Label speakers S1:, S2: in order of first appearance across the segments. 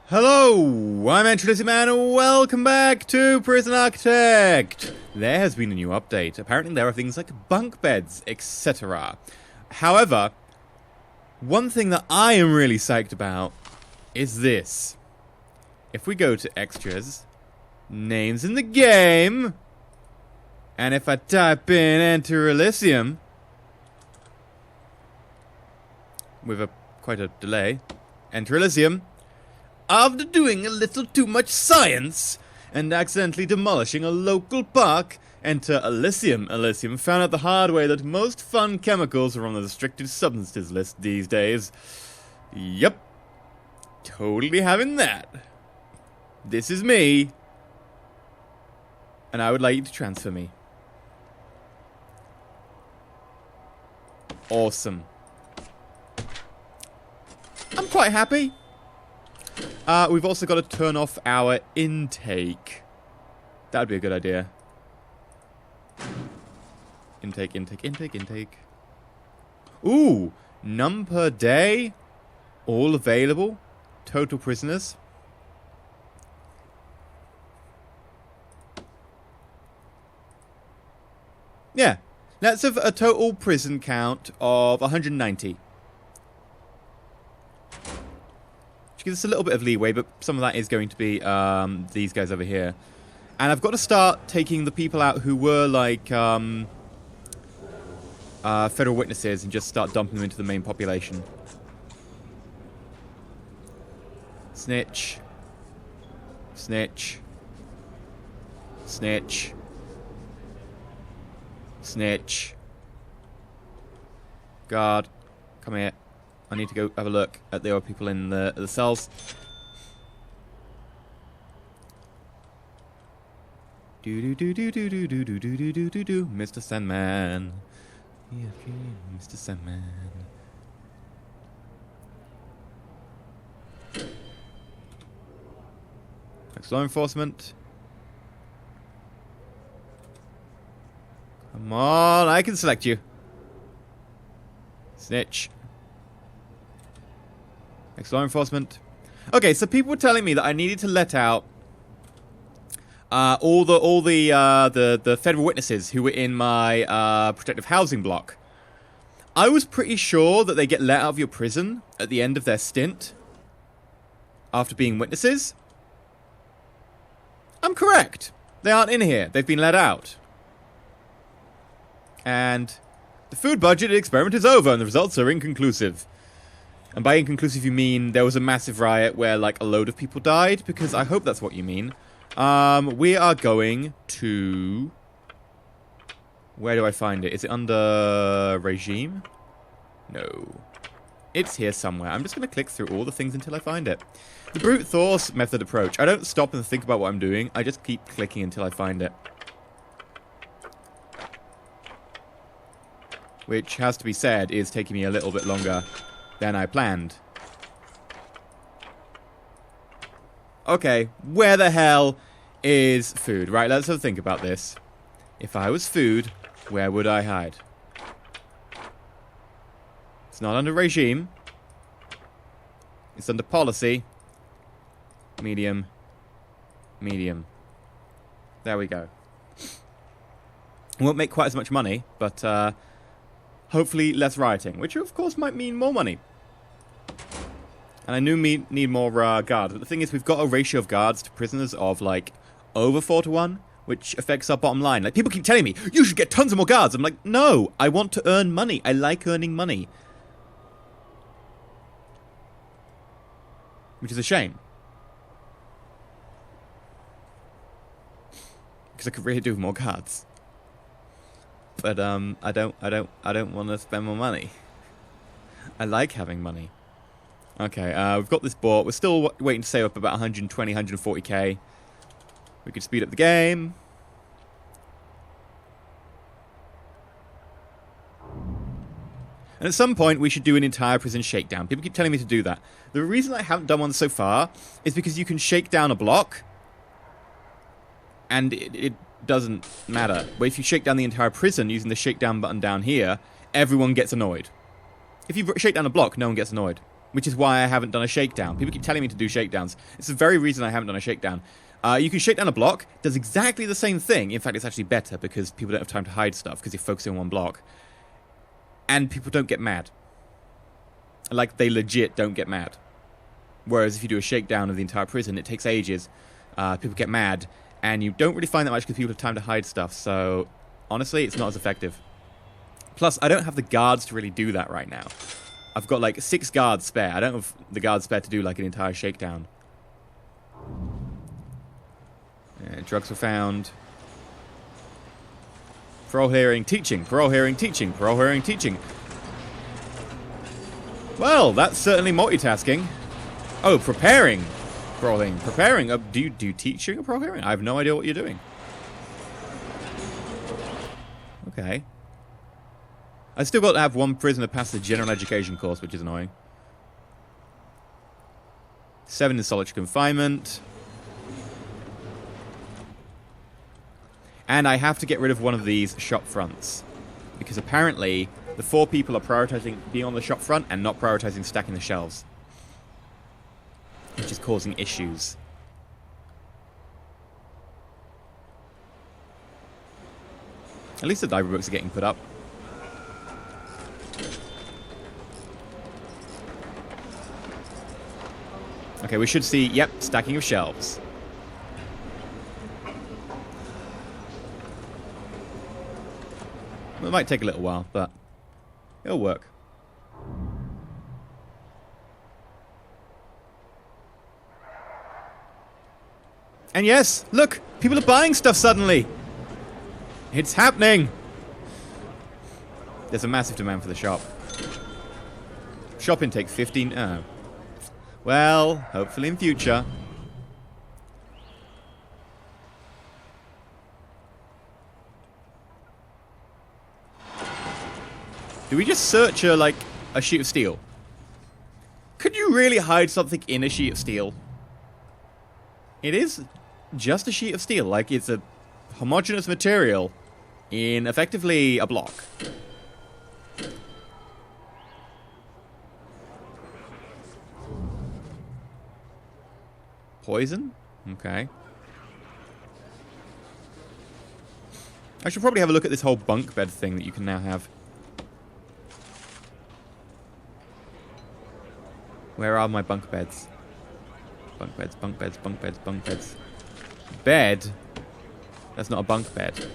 S1: Hello, I'm EnterElysium and welcome back to Prison Architect! There has been a new update. Apparently there are things like bunk beds, etc. However, one thing that I am really psyched about is this. If we go to extras, names in the game, and if I type in EnterElysium, with quite a delay, EnterElysium, after doing a little too much science and accidentally demolishing a local park, EnterElysium found out the hard way that most fun chemicals are on the restricted substances list these days. Yep. Totally having that. This is me. And I would like you to transfer me. Awesome. I'm quite happy. We've also got to turn off our intake. That would be a good idea. Intake. Ooh! None per day. All available. Total prisoners. Yeah. Let's have a total prison count of 190. Which gives us a little bit of leeway, but some of that is going to be these guys over here. And I've got to start taking the people out who were like federal witnesses and just start dumping them into the main population. Snitch. Snitch. Snitch. Snitch. Guard, come here. I need to go have a look at the other people in the cells. Mr. Sandman. Yeah, Mr. Sandman. Next law enforcement. Come on, I can select you. Snitch. Next law enforcement. Okay, so people were telling me that I needed to let out all the federal witnesses who were in my protective housing block. I was pretty sure that they get let out of your prison at the end of their stint after being witnesses. I'm correct. They aren't in here. They've been let out. And the food budget experiment is over and the results are inconclusive. And by inconclusive you mean there was a massive riot where like a load of people died? Because I hope that's what you mean. We are going to... Where do I find it? Is it under regime? No. It's here somewhere. I'm just going to click through all the things until I find it. The brute force method approach. I don't stop and think about what I'm doing. I just keep clicking until I find it. Which, has to be said, is taking me a little bit longer than I planned. Okay, where the hell is food? Right, let's have a think about this. If I was food, where would I hide? It's not under regime. It's under policy. Medium. Medium. There we go. Won't make quite as much money, but hopefully less rioting, which of course might mean more money. And I need more guards. But the thing is, we've got a ratio of guards to prisoners of, like, over 4-to-1, which affects our bottom line. Like, people keep telling me, you should get tons of more guards. I'm like, no, I want to earn money. I like earning money. Which is a shame. Because I could really do with more guards. But, I don't want to spend more money. I like having money. Okay, we've got this bought. We're still waiting to save up about 120, 140k. We could speed up the game. And at some point, we should do an entire prison shakedown. People keep telling me to do that. The reason I haven't done one so far is because you can shake down a block, and it doesn't matter. But if you shake down the entire prison using the shakedown button down here, everyone gets annoyed. If you shake down a block, no one gets annoyed. which is why I haven't done a shakedown. People keep telling me to do shakedowns. It's the very reason I haven't done a shakedown. You can shake down a block, does exactly the same thing. In fact, it's actually better because people don't have time to hide stuff because you're focusing on one block. And people don't get mad. Like, they legit don't get mad. Whereas if you do a shakedown of the entire prison, it takes ages. People get mad, and you don't really find that much because people have time to hide stuff. So, honestly, it's not as effective. Plus, I don't have the guards to really do that right now. I've got, like, 6 guards spare. I don't have the guards spare to do, like, an entire shakedown. Drugs were found. Parole hearing, teaching. Parole hearing, teaching. Parole hearing, teaching. Well, that's certainly multitasking. Oh, preparing. Parole hearing. Preparing. Do you teach during a parole hearing? I have no idea what you're doing. Okay. I still got to have one prisoner pass the general education course, which is annoying. 7 in solitary confinement. And I have to get rid of one of these shop fronts. Because apparently, the 4 people are prioritizing being on the shop front and not prioritizing stacking the shelves. Which is causing issues. At least the library books are getting put up. Okay, we should see, yep, stacking of shelves. It might take a little while, but it'll work. And yes, look, people are buying stuff suddenly. It's happening. There's a massive demand for the shop. Shop intake 15. Oh. Well, hopefully in future. Do we just search like a sheet of steel? Could you really hide something in a sheet of steel? It is just a sheet of steel. Like, it's a homogeneous material in effectively a block. Poison? Okay. I should probably have a look at this whole bunk bed thing that you can now have. Where are my bunk beds? Bunk beds, bunk beds, bunk beds, bunk beds. Bed? That's not a bunk bed.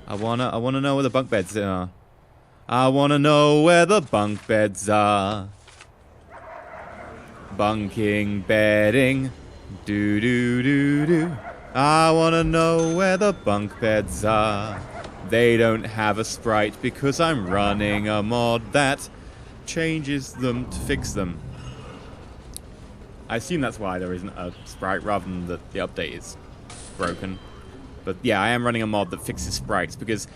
S1: I wanna know where the bunk beds are. I wanna know where the bunk beds are. Bunking, bedding. Do do do do. I wanna know where the bunk beds are. They don't have a sprite because I'm running a mod that changes them to fix them. I assume that's why there isn't a sprite rather than that the update is broken. But yeah, I am running a mod that fixes sprites because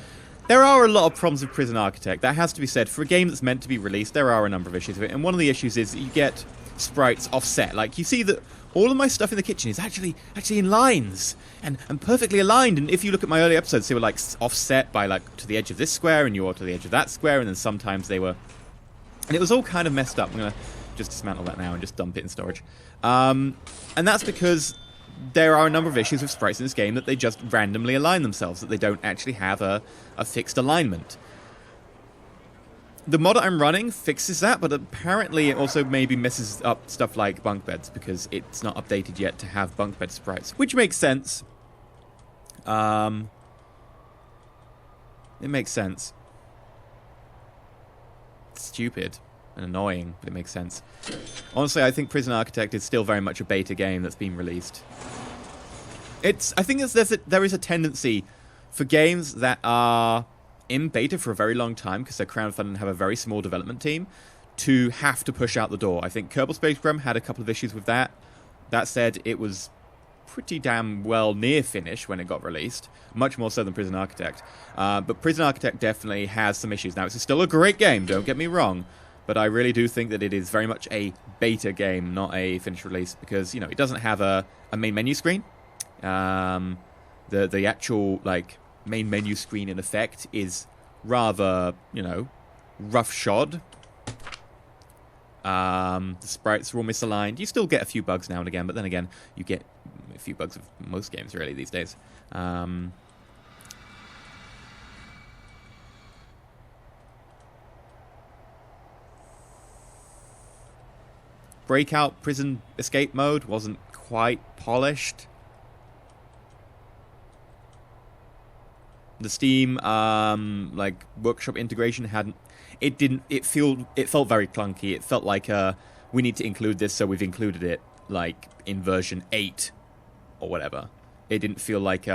S1: there are a lot of problems with Prison Architect. That has to be said. For a game that's meant to be released, there are a number of issues with it. And one of the issues is that you get sprites offset. Like, you see that all of my stuff in the kitchen is actually in lines and perfectly aligned. And if you look at my early episodes, they were like offset by like to the edge of this square and you're to the edge of that square. And then sometimes they were... And it was all kind of messed up. I'm going to just dismantle that now and just dump it in storage. And that's because there are a number of issues with sprites in this game that they just randomly align themselves, that they don't actually have a fixed alignment. The mod I'm running fixes that, but apparently it also maybe messes up stuff like bunk beds because it's not updated yet to have bunk bed sprites, which makes sense. It makes sense. It's stupid and annoying, but it makes sense. Honestly, I think Prison Architect is still very much a beta game that's been released. I think there is a tendency for games that are in beta for a very long time because they're crowdfunded and have a very small development team to have to push out the door. I think Kerbal Space Program had a couple of issues with that. That said, it was pretty damn well near finish when it got released, much more so than Prison Architect. But Prison Architect definitely has some issues. Now, it's still a great game, don't get me wrong, but I really do think that it is very much a beta game, not a finished release, because, you know, it doesn't have a main menu screen. The actual, like, main menu screen, in effect, is rather, you know, roughshod. The sprites are all misaligned. You still get a few bugs now and again, but then again, you get a few bugs of most games really these days. Breakout prison escape mode wasn't quite polished. The Steam like workshop integration hadn't. It felt very clunky. It felt like we need to include this, so we've included it like in version 8 or whatever. It didn't feel like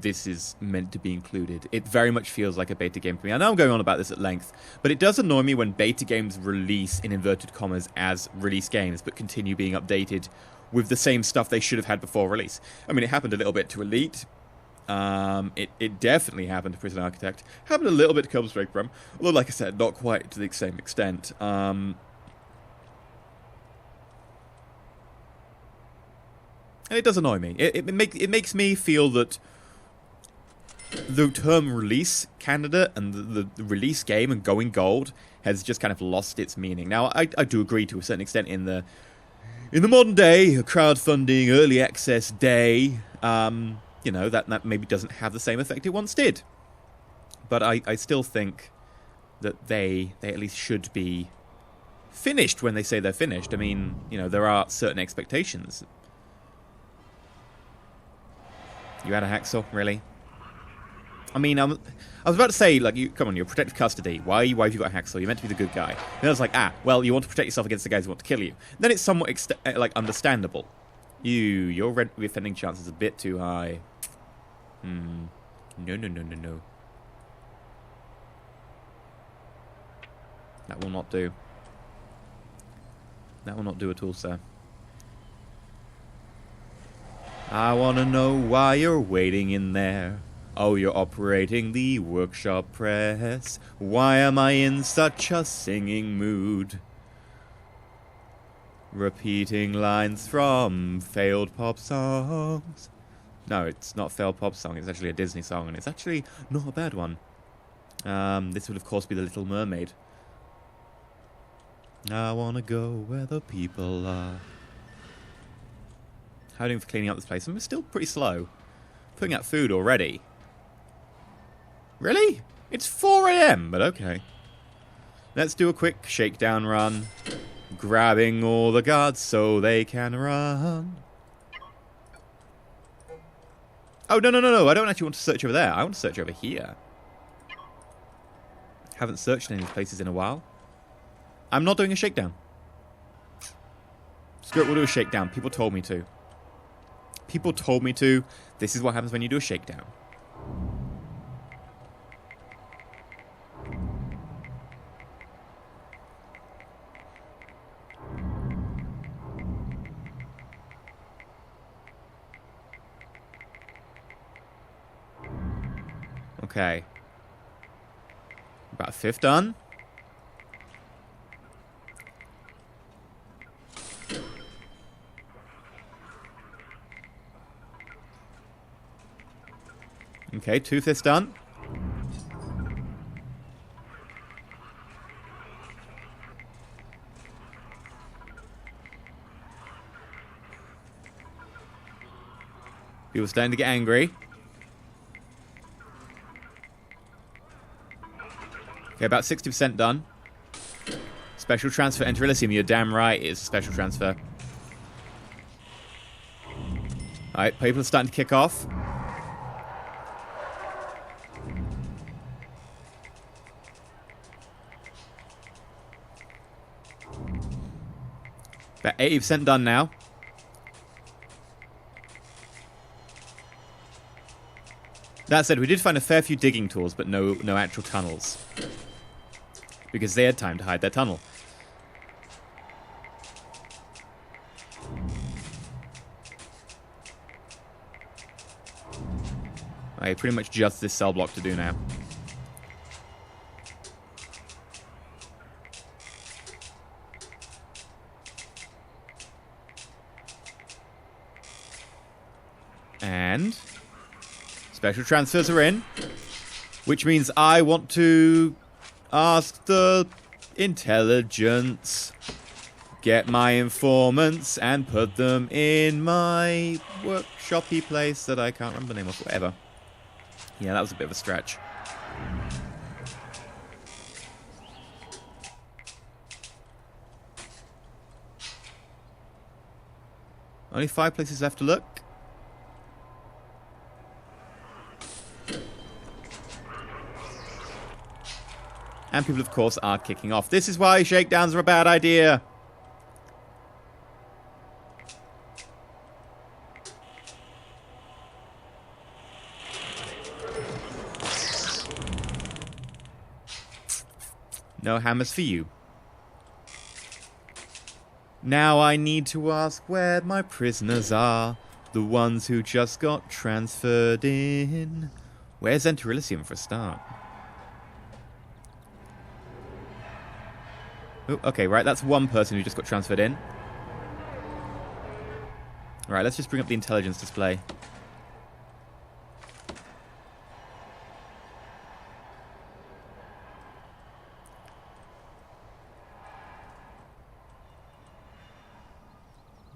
S1: this is meant to be included. It very much feels like a beta game to me. I know I'm going on about this at length, but it does annoy me when beta games release in inverted commas as release games, but continue being updated with the same stuff they should have had before release. I mean, it happened a little bit to Elite. It definitely happened to Prison Architect. Happened a little bit to Cobblestone Breakroom, although, like I said, not quite to the same extent. And it does annoy me. It makes me feel that the term release candidate and the release game and going gold has just kind of lost its meaning. Now, I do agree to a certain extent in the modern day, crowdfunding, early access day, you know, that maybe doesn't have the same effect it once did. But I still think that they at least should be finished when they say they're finished. I mean, you know, there are certain expectations. You had a hacksaw, really? I mean, I was about to say, like, come on, you're protective custody. Why have you got a hacksaw? You're meant to be the good guy. And I was like, well, you want to protect yourself against the guys who want to kill you. Then it's somewhat, like, understandable. Your offending chance is a bit too high. No. That will not do. That will not do at all, sir. I want to know why you're waiting in there. Oh, you're operating the workshop press. Why am I in such a singing mood? Repeating lines from failed pop songs. No, it's not a failed pop song. It's actually a Disney song, and it's actually not a bad one. This would, of course, be The Little Mermaid. I want to go where the people are. How are you doing for cleaning up this place? I'm still pretty slow. Putting out food already. Really? It's 4 AM, but okay. Let's do a quick shakedown run. Grabbing all the guards so they can run. Oh, no. I don't actually want to search over there. I want to search over here. Haven't searched any of these places in a while. I'm not doing a shakedown. Screw it, we'll do a shakedown. People told me to. People told me to. This is what happens when you do a shakedown. Okay. About a fifth done. Okay, 2/5 done. People starting to get angry. Okay, about 60% done. Special transfer, EnterElysium. You're damn right, it's a special transfer. Alright, people are starting to kick off. About 80% done now. That said, we did find a fair few digging tools, but no actual tunnels. Because they had time to hide their tunnel. Okay, pretty much just this cell block to do now. And special transfers are in, which means I want to ask the intelligence. Get my informants and put them in my workshop-y place that I can't remember the name of. Whatever. Yeah, that was a bit of a stretch. Only 5 places left to look. And people, of course, are kicking off. This is why shakedowns are a bad idea. No hammers for you. Now I need to ask where my prisoners are. The ones who just got transferred in. Where's EnterElysium for a start? Oh, okay, right, that's one person who just got transferred in. Right, let's just bring up the intelligence display.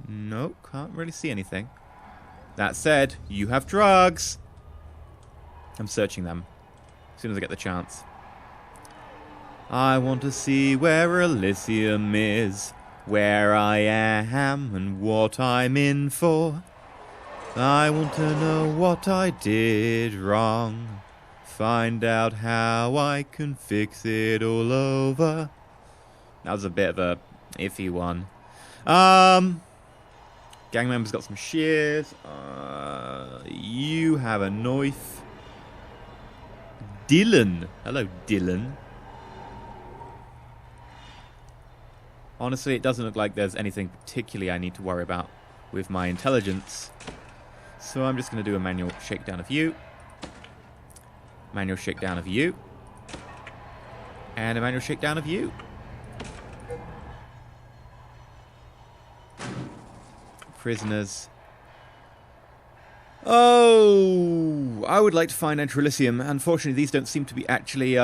S1: Nope, can't really see anything. That said, you have drugs. I'm searching them as soon as I get the chance. I want to see where Elysium is, where I am and what I'm in for. I want to know what I did wrong. Find out how I can fix it all over. That was a bit of a iffy one. Gang members got some shears. You have a knife. Dylan. Hello, Dylan. Honestly, it doesn't look like there's anything particularly I need to worry about with my intelligence. So I'm just going to do a manual shakedown of you. Manual shakedown of you. And a manual shakedown of you. Prisoners. Oh, I would like to find EnterElysium. Unfortunately, these don't seem to be actually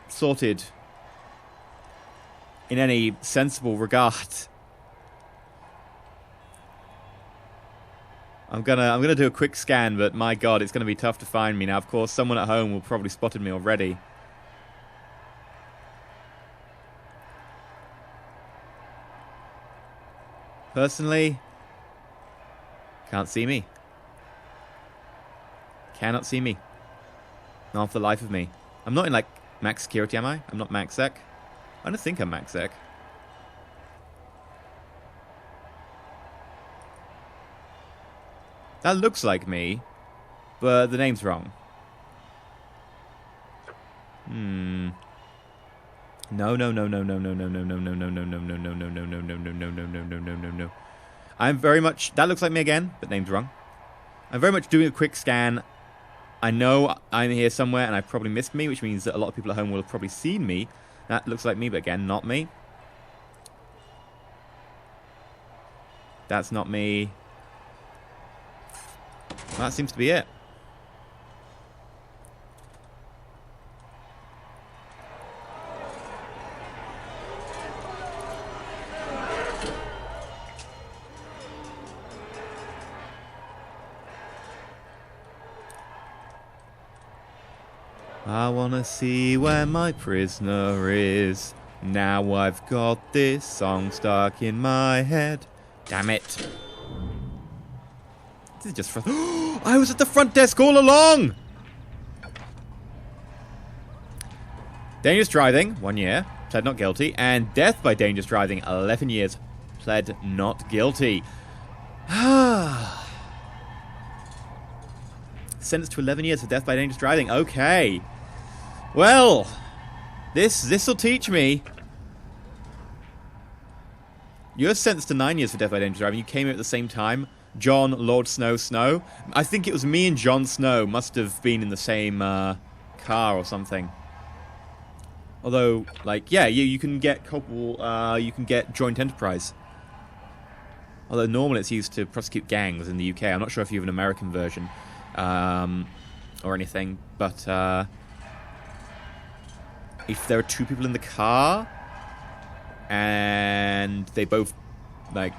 S1: sorted in any sensible regard. I'm gonna do a quick scan, but my god, it's gonna be tough to find me now. Of course, someone at home will probably spotted me already. Personally, can't see me. Cannot see me. Not for the life of me. I'm not in, like, max security, am I? I'm not max sec. I don't think I'm max sec. That looks like me, but the name's wrong. No. I'm very much... That looks like me again, but name's wrong. I'm very much doing a quick scan. I know I'm here somewhere, and I've probably missed me, which means that a lot of people at home will have probably seen me. That looks like me, but again, not me. That's not me. Well, that seems to be it. I wanna see where my prisoner is. Now I've got this song stuck in my head. Damn it. This is just I was at the front desk all along! Dangerous driving, 1 year. Pled not guilty. And death by dangerous driving, 11 years. Pled not guilty. Sentenced to 11 years for death by dangerous driving. Okay. Well, this'll teach me. You're sentenced to 9 years for death by dangerous driving. You came here at the same time. John, Lord Snow. I think it was me and Jon Snow must have been in the same car or something. Although, like, yeah, you can get you can get joint enterprise. Although normally it's used to prosecute gangs in the UK. I'm not sure if you have an American version or anything, but if there are 2 people in the car and and they both, like,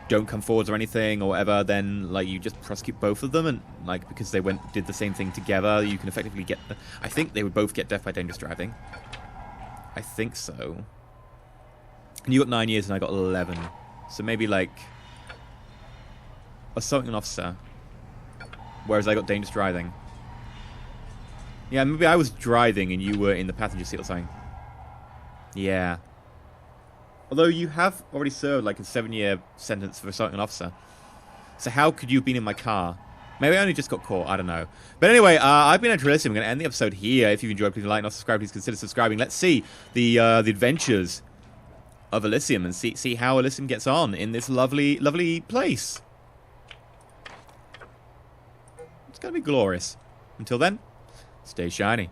S1: don't come forwards or anything or whatever, then, like, you just prosecute both of them, and, like, because they did the same thing together, you can effectively get... I think they would both get death by dangerous driving. I think so. And you got 9 years and I got 11. So maybe, like, assaulting an officer, whereas I got dangerous driving. Yeah, maybe I was driving and you were in the passenger seat or something. Yeah. Although you have already served like a 7-year sentence for assaulting an officer. So how could you have been in my car? Maybe I only just got caught. I don't know. But anyway, I've been EnterElysium. I'm going to end the episode here. If you've enjoyed, please like and subscribe. Please consider subscribing. Let's see the adventures of Elysium and see how Elysium gets on in this lovely, lovely place. It's going to be glorious. Until then, stay shiny.